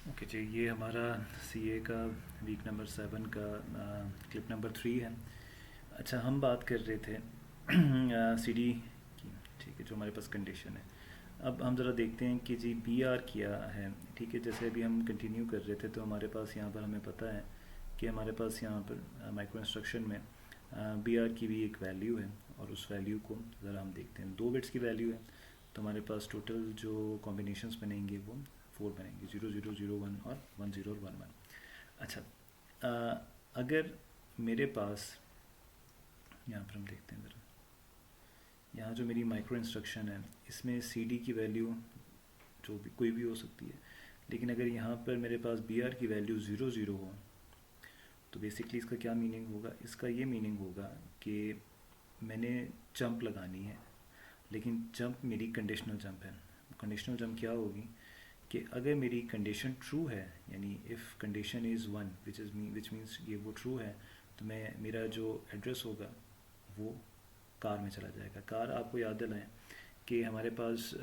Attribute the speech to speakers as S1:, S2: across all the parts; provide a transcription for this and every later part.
S1: Okay जी, ये हमारा CA का वीक नंबर 7 का क्लिप नंबर 3 है। अच्छा, हम बात कर रहे थे सीडी की। ठीक है, जो हमारे पास कंडीशन है। अब हम ज़रा देखते हैं कि जी बी आर किया है। ठीक है, जैसे अभी हम कंटिन्यू कर रहे थे तो हमारे पास यहाँ पर हमें पता है कि हमारे पास यहाँ पर माइक्रो इंस्ट्रक्शन में बी आर की भी एक वैल्यू है, और उस वैल्यू को ज़रा हम देखते हैं। 2 बिट्स की वैल्यू है, तो हमारे पास टोटल जो कॉम्बिनेशंस बनेंगे वो 4 बनेंगे, 0001 और 10 और 11। अच्छा, अगर मेरे पास यहाँ पर हम देखते हैं ज़रा, यहाँ जो मेरी माइक्रो इंस्ट्रक्शन है इसमें सी डी की वैल्यू जो भी कोई भी हो सकती है, लेकिन अगर यहाँ पर मेरे पास बी आर की वैल्यू 00 हो तो बेसिकली इसका क्या मीनिंग होगा? इसका ये मीनिंग होगा कि मैंने जंप लगानी है, लेकिन जंप मेरी कंडीशनल जंप है। कंडीशनल जंप क्या होगी कि अगर मेरी कंडीशन ट्रू है, यानी if condition is 1 which means ये वो ट्रू है, तो मैं मेरा जो एड्रेस होगा वो कार में चला जाएगा। कार, आपको याद दिलाएं कि हमारे पास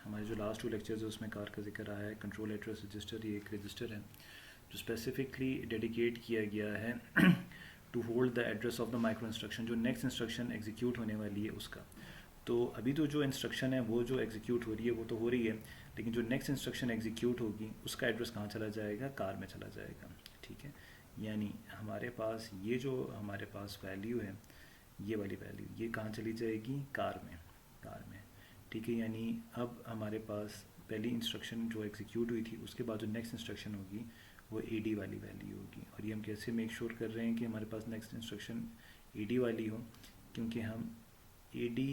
S1: हमारे जो लास्ट 2 लेक्चर्स है उसमें कार का जिक्र आया है। कंट्रोल एड्रेस रजिस्टर ये एक रजिस्टर है जो स्पेसिफिकली डेडिकेट किया गया है to hold the address of the micro instruction, जो नेक्स्ट इंस्ट्रक्शन एग्जीक्यूट होने वाली है उसका। तो अभी तो जो इंस्ट्रक्शन है वो जो एग्जीक्यूट हो रही है वो तो हो रही है, लेकिन जो नेक्स्ट इंस्ट्रक्शन एग्जीक्यूट होगी उसका एड्रेस कहाँ चला जाएगा? कार में चला जाएगा। ठीक है, यानी हमारे पास ये जो हमारे पास वैल्यू है, ये वाली वैल्यू ये कहाँ चली जाएगी? कार में। कार में, ठीक है। यानी अब हमारे पास पहली इंस्ट्रक्शन जो एग्जीक्यूट हुई थी उसके बाद जो नेक्स्ट इंस्ट्रक्शन होगी वो ए डी वाली वैल्यू होगी। और ये हम कैसे मेक श्योर कर रहे हैं कि हमारे पास नेक्स्ट इंस्ट्रक्शन ए डी वाली हो? क्योंकि हम ए डी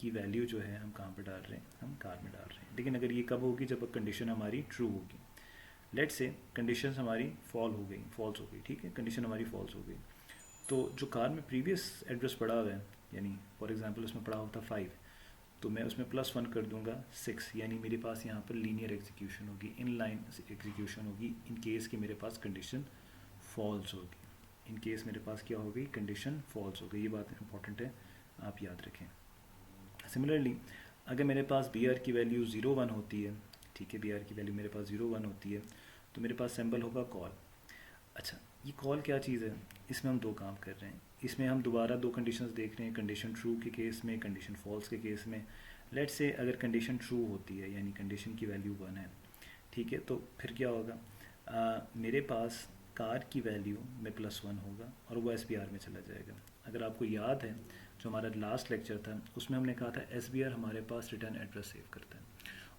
S1: की वैल्यू जो है हम कहाँ पर डाल रहे हैं? हम कार में डाल रहे हैं। लेकिन अगर ये कब होगी? जब कंडीशन हमारी ट्रू होगी। लेट्स से कंडीशन हमारी फॉल्स हो गई। ठीक है, कंडीशन हमारी फॉल्स हो गई, तो जो कार में प्रीवियस एड्रेस पड़ा हुआ है, यानी फॉर एग्जांपल उसमें पड़ा होता 5, तो मैं उसमें +1 कर दूंगा 6, यानी मेरे पास यहाँ पर लीनियर एग्जीक्यूशन होगी, इन लाइन एग्जीक्यूशन होगी, इन केस कि मेरे पास कंडीशन फॉल्स होगी। इन केस मेरे पास क्या होगी? कंडीशन फॉल्स होगी। ये बात इंपॉर्टेंट है, आप याद रखें। सिमिलरली अगर मेरे पास बी आर की वैल्यू 01 होती है, ठीक है, बी आर की वैल्यू मेरे पास 01 होती है, तो मेरे पास सिंबल होगा कॉल। अच्छा, ये कॉल क्या चीज़ है? इसमें हम 2 काम कर रहे हैं। इसमें हम दोबारा 2 कंडीशंस देख रहे हैं, कंडीशन ट्रू के केस में, कंडीशन फॉल्स के केस में। लेट्स से अगर कंडीशन ट्रू होती है, यानी कंडीशन की वैल्यू 1 है, ठीक है, तो फिर क्या होगा? मेरे पास कार की वैल्यू में +1 होगा और वो एस बी आर में चला जाएगा। अगर आपको याद है जो हमारा लास्ट लेक्चर था उसमें हमने कहा था एस बी आर हमारे पास रिटर्न एड्रेस सेव करता है।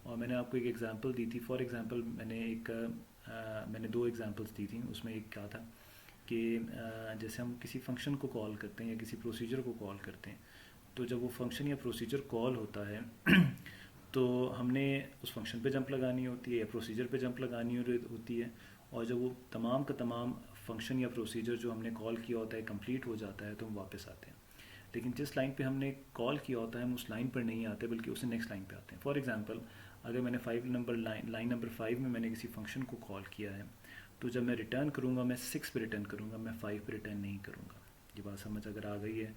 S1: और मैंने आपको एक एग्जांपल दी थी। फॉर एग्जांपल मैंने 2 एग्जांपल्स दी थी। उसमें एक कहा था कि जैसे हम किसी फंक्शन को कॉल करते हैं या किसी प्रोसीजर को कॉल करते हैं, तो जब वो फंक्शन या प्रोसीजर कॉल होता है तो हमने उस फंक्शन पे जंप लगानी होती है या प्रोसीजर पे जंप लगानी होती है, और जब वो तमाम का तमाम फंक्शन या प्रोसीजर जो हमने कॉल किया होता है कंप्लीट हो जाता है तो हम वापस आते हैं। लेकिन जिस लाइन पे हमने कॉल किया होता है हम उस लाइन पर नहीं आते, बल्कि उससे नेक्स्ट लाइन पे आते हैं। फॉर एग्जांपल, अगर मैंने लाइन नंबर 5 में मैंने किसी फंक्शन को कॉल किया है, तो जब मैं रिटर्न करूँगा मैं 6 पे रिटर्न करूँगा, मैं 5 पे रिटर्न नहीं करूँगा। ये बात समझ अगर आ गई है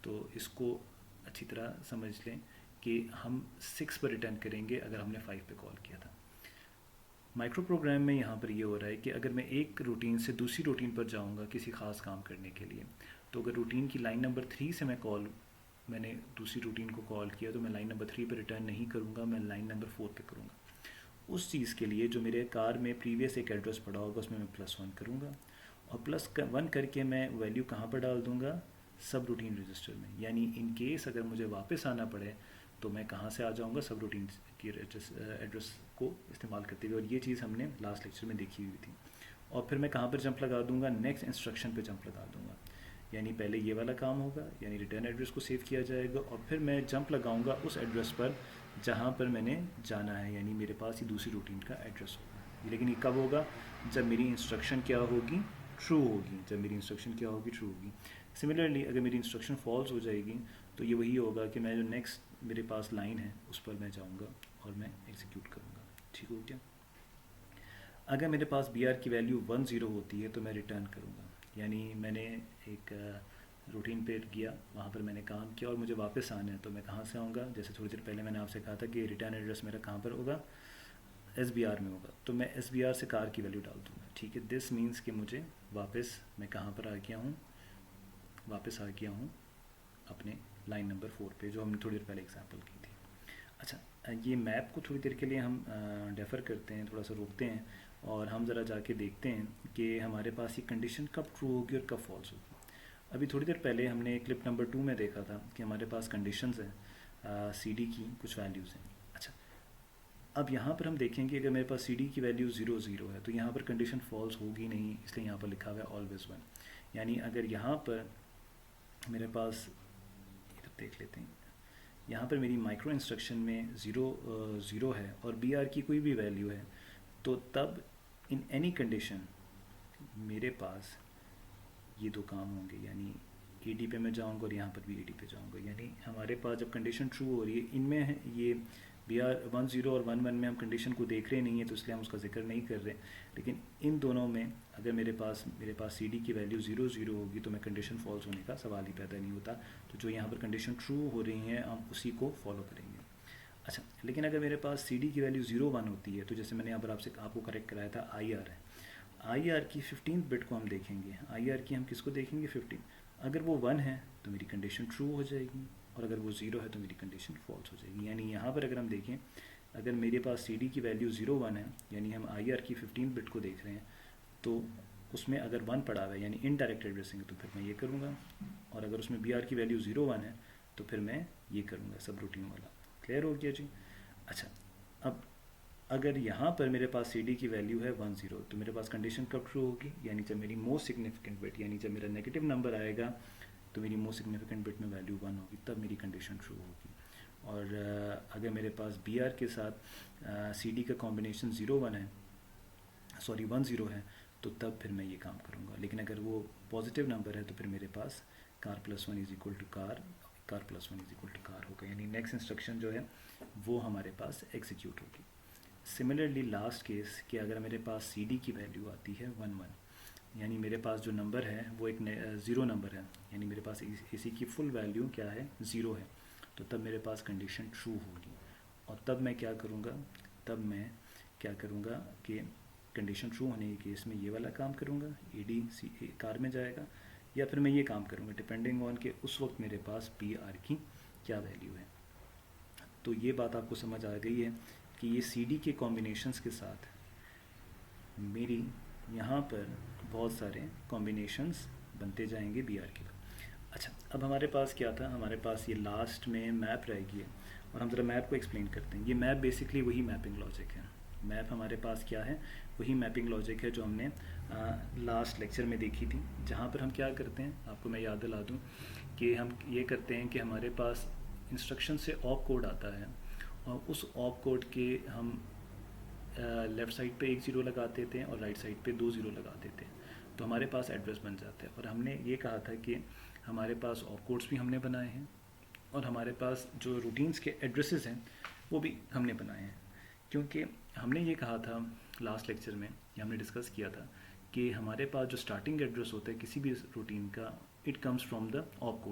S1: तो इसको अच्छी तरह समझ लें कि हम 6 पर रिटर्न करेंगे अगर हमने 5 पे कॉल किया था। माइक्रो प्रोग्राम में यहाँ पर ये हो रहा है कि अगर मैं एक रूटीन से दूसरी रूटीन पर जाऊँगा किसी ख़ास काम करने के लिए, तो अगर रूटीन की लाइन नंबर 3 से मैंने दूसरी रूटीन को कॉल किया, तो मैं लाइन नंबर 3 पर रिटर्न नहीं करूँगा, मैं लाइन नंबर 4 पे करूँगा। उस चीज़ के लिए जो मेरे कार में प्रीवियस एक एड्रेस पड़ा होगा उसमें मैं +1 करूँगा, और +1 करके मैं वैल्यू कहाँ पर डाल दूँगा? सब रूटीन रजिस्टर में। यानी इन केस अगर मुझे वापस आना पड़े तो मैं कहाँ से आ जाऊँगा? सब रूटीन की एड्रेस को इस्तेमाल करते हुए। और ये चीज़ हमने लास्ट लेक्चर में देखी हुई थी। और फिर मैं कहाँ पर जंप लगा दूँगा? नेक्स्ट इंस्ट्रक्शन पे जंप लगा दूँगा। यानी पहले ये वाला काम होगा, यानी रिटर्न एड्रेस को सेव किया जाएगा, और फिर मैं जंप लगाऊंगा उस एड्रेस पर जहाँ पर मैंने जाना है, यानी मेरे पास ही दूसरी रूटीन का एड्रेस होगा। लेकिन ये कब होगा? जब मेरी इंस्ट्रक्शन क्या होगी? ट्रू होगी। जब मेरी इंस्ट्रक्शन क्या होगी? ट्रू होगी। सिमिलरली अगर मेरी इंस्ट्रक्शन फॉल्स हो जाएगी तो ये वही होगा कि मैं जो नेक्स्ट मेरे पास लाइन है उस पर मैं जाऊँगा और मैं एग्जीक्यूट करूँगा। ठीक हो गया? अगर मेरे पास बी आर की वैल्यू 10 होती है तो मैं रिटर्न करूँगा, यानी मैंने एक रूटीन पे गया, वहाँ पर मैंने काम किया और मुझे वापस आना है, तो मैं कहाँ से आऊँगा? जैसे थोड़ी देर पहले मैंने आपसे कहा था कि रिटर्न एड्रेस मेरा कहाँ पर होगा? SBR में होगा, तो मैं SBR से कार की वैल्यू डाल दूँगा, ठीक है। दिस मीन्स कि मुझे वापस मैं कहाँ पर आ गया हूँ, वापस आ गया हूँ अपने लाइन नंबर 4 पे, जो हमने थोड़ी देर पहले एग्जांपल की थी। अच्छा, ये मैप को थोड़ी देर के लिए हम डेफर करते हैं, थोड़ा सा रोकते हैं, और हम ज़रा जाके देखते हैं कि हमारे पास ये कंडीशन कब ट्रू होगी और कब फॉल्स होगी। अभी थोड़ी देर पहले हमने क्लिप नंबर 2 में देखा था कि हमारे पास कंडीशंस हैं CD की कुछ वैल्यूज़ हैं। अच्छा, अब यहाँ पर हम देखेंगे अगर मेरे पास CD की वैल्यू 0 0 है तो यहाँ पर कंडीशन फॉल्स होगी नहीं, इसलिए यहाँ पर लिखा हुआ है ऑलवेज 1। यानी अगर यहाँ पर मेरे पास, इधर देख लेते हैं, यहाँ पर मेरी माइक्रो इंस्ट्रक्शन में 0 है और BR की कोई भी वैल्यू है, तो तब इन एनी कंडीशन मेरे पास ये दो काम होंगे, यानी AD पे मैं जाऊँगा और यहाँ पर भी AD पे जाऊँगा। यानी हमारे पास जब कंडीशन ट्रू हो रही है, इनमें है ये BR 1 0 और 1 1 में हम कंडीशन को देख रहे नहीं है, तो इसलिए हम उसका जिक्र नहीं कर रहे। लेकिन इन दोनों में अगर मेरे पास CD की वैल्यू 0 0 होगी तो मैं कंडीशन फॉल्स होने का सवाल ही पैदा नहीं होता। तो जो यहाँ पर कंडीशन ट्रू हो रही हैं हम उसी को फॉलो करेंगे। अच्छा, लेकिन अगर मेरे पास CD की वैल्यू 0 1 होती है, तो जैसे मैंने यहाँ पर आपको करेक्ट कराया था, IR है, IR की 15th बिट को हम देखेंगे। IR की हम किसको देखेंगे, 15। अगर वो 1 है तो मेरी कंडीशन ट्रू हो जाएगी, और अगर वो 0 है तो मेरी कंडीशन फॉल्स हो जाएगी। यानी यहाँ पर अगर हम देखें, अगर मेरे पास CD की वैल्यू 0 1 है, यानी हम IR की 15th बिट को देख रहे हैं, तो उसमें अगर 1 पड़ा हुआ है यानी इनडायरेक्ट एड्रेसिंग है, तो फिर मैं ये करूँगा। और अगर उसमें BR की वैल्यू 0 1 है तो फिर मैं ये करूँगा, सब रूटीन वाला। क्लियर हो गया जी। अच्छा, अब अगर यहाँ पर मेरे पास CD की वैल्यू है 1 0, तो मेरे पास कंडीशन कब ट्रू होगी, यानी जब मेरी मोस्ट सिग्निफिकेंट बिट, यानी जब मेरा नेगेटिव नंबर आएगा तो मेरी मोस्ट सिग्निफिकेंट बिट में वैल्यू 1 होगी, तब मेरी कंडीशन ट्रू होगी। और अगर मेरे पास BR के साथ CD का कॉम्बिनेशन 0 1 है, सॉरी 1 0 है, तो तब फिर मैं ये काम करूँगा। लेकिन अगर वो पॉजिटिव नंबर है तो फिर मेरे पास car plus 1 is equal to car plus 1 is equal to car होगा, यानी नेक्स्ट इंस्ट्रक्शन जो है वो हमारे पास एग्जीक्यूट होगी। सिमिलरली लास्ट केस कि अगर मेरे पास CD की वैल्यू आती है 1 1, यानी मेरे पास जो नंबर है वो एक 0 नंबर है, यानी मेरे पास AC की फुल वैल्यू क्या है, 0 है, तो तब मेरे पास कंडीशन ट्रू होगी। और तब मैं क्या करूँगा कि कंडीशन ट्रू होने के केस में ये वाला काम करूँगा, AD कार में जाएगा, या फिर मैं ये काम करूँगा डिपेंडिंग ऑन कि उस वक्त मेरे पास BR की क्या वैल्यू है। तो ये बात आपको समझ आ गई है कि ये CD के कॉम्बिनेशंस के साथ मेरी यहाँ पर बहुत सारे कॉम्बिनेशंस बनते जाएंगे BR के। अच्छा, अब हमारे पास क्या था, हमारे पास ये लास्ट में मैप रह गई है, और हम ज़रा मैप को एक्सप्लेन करते हैं। ये मैप बेसिकली वही मैपिंग लॉजिक है। मैप हमारे पास क्या है, वही मैपिंग लॉजिक है जो हमने लास्ट लेक्चर में देखी थी, जहाँ पर हम क्या करते हैं, आपको मैं याद दिला दूँ कि हम ये करते हैं कि हमारे पास इंस्ट्रक्शन से ऑप कोड आता है, और उस ऑप कोड के हम लेफ़्ट साइड पे 1 0 लगाते थे और राइट साइड पे 2 0 लगाते थे, तो हमारे पास एड्रेस बन जाता है। और हमने ये कहा था कि हमारे पास ऑप कोड्स भी हमने बनाए हैं, और हमारे पास जो रूटीन्स के एड्रेसेस हैं वो भी हमने बनाए हैं, क्योंकि हमने ये कहा था लास्ट लेक्चर में, ये हमने डिस्कस किया था कि हमारे पास जो स्टार्टिंग एड्रेस होता है किसी भी रूटीन का, it comes from the op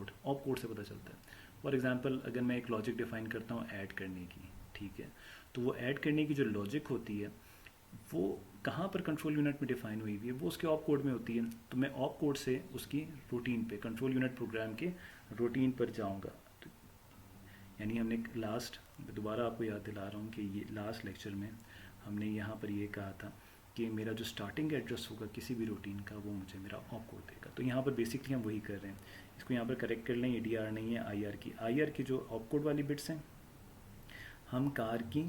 S1: code से पता चलता है। फॉर एग्जांपल, अगर मैं एक लॉजिक डिफाइन करता हूँ ऐड करने की, ठीक है, तो वो ऐड करने की जो लॉजिक होती है वो कहाँ पर कंट्रोल यूनिट में डिफाइन हुई हुई है, वो उसके ऑप कोड में होती है। तो मैं ऑप कोड से उसकी रूटीन पे, कंट्रोल यूनिट प्रोग्राम के रूटीन पर जाऊँगा। तो यानी हमने लास्ट, दोबारा आपको याद दिला रहा हूँ कि ये लास्ट लेक्चर में हमने यहाँ पर ये कहा था कि मेरा जो स्टार्टिंग एड्रेस होगा किसी भी रूटीन का, वो मुझे मेरा ऑप कोड देगा। तो यहाँ पर बेसिकली हम वही कर रहे हैं। इसको यहाँ पर करेक्ट कर लें, ADR नहीं है, IR की जो ऑप कोड वाली बिट्स हैं हम कार की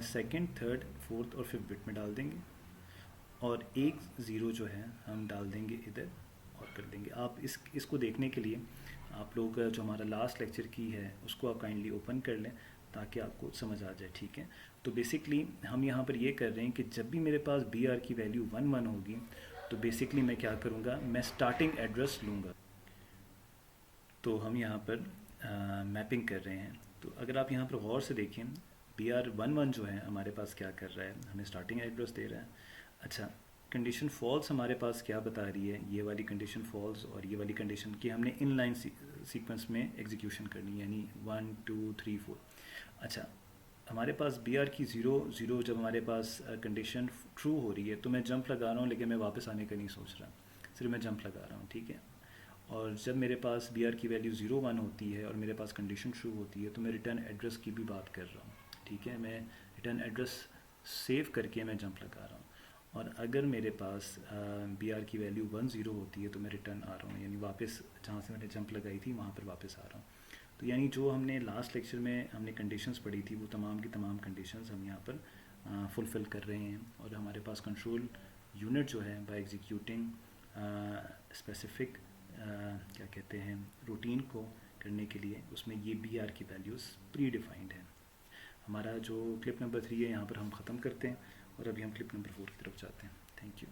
S1: सेकंड, थर्ड, फोर्थ और फिफ्थ बिट में डाल देंगे, और 1 0 जो है हम डाल देंगे इधर और कर देंगे। आप इसको देखने के लिए आप लोग जो हमारा लास्ट लेक्चर की है उसको आप काइंडली ओपन कर लें ताकि आपको समझ आ जाए, ठीक है। तो बेसिकली हम यहाँ पर ये कर रहे हैं कि जब भी मेरे पास BR की वैल्यू 1 1 होगी तो बेसिकली मैं क्या करूँगा, मैं स्टार्टिंग एड्रेस लूँगा। तो हम यहाँ पर मैपिंग कर रहे हैं। तो अगर आप यहाँ पर गौर से देखें, BR 1 1 जो है हमारे पास क्या कर रहा है, हमें स्टार्टिंग एड्रेस दे रहा है। अच्छा, कंडीशन फॉल्स हमारे पास क्या बता रही है, ये वाली कंडीशन फॉल्स और ये वाली कंडीशन की हमने इन लाइन सीक्वेंस में एग्जीक्यूशन करनी है, यानी 1 2 3 4। अच्छा, हमारे पास बी आर की ज़ीरो ज़ीरो जब हमारे पास कंडीशन ट्रू हो रही है तो मैं जंप लगा रहा हूँ, लेकिन मैं वापस आने का नहीं सोच रहा, सिर्फ मैं जंप लगा रहा हूँ, ठीक है। और जब मेरे पास बी आर की वैल्यू 0 1 होती है और मेरे पास कंडीशन ट्रू होती है तो मैं रिटर्न एड्रेस की भी बात कर रहा हूँ, ठीक है। मैं रिटर्न एड्रेस सेव करके मैं जंप लगा रहा हूँ। और अगर मेरे पास बी आर की वैल्यू 1 0 होती है तो मैं रिटर्न आ रहा हूँ, यानी वापस जहाँ से मैंने जंप लगाई थी वहाँ पर वापस आ रहा हूँ। तो यानी जो हमने लास्ट लेक्चर में हमने कंडीशंस पढ़ी थी वो तमाम की तमाम कंडीशंस हम यहाँ पर फुलफ़िल कर रहे हैं। और हमारे पास कंट्रोल यूनिट जो है बाय एग्जीक्यूटिंग स्पेसिफिक क्या कहते हैं रूटीन को करने के लिए उसमें ये बी आर की वैल्यूज़ प्री डिफाइंड है। हमारा जो क्लिप नंबर 3 है यहाँ पर हम ख़त्म करते हैं और अभी हम क्लिप नंबर 4 की तरफ जाते हैं। Thank you.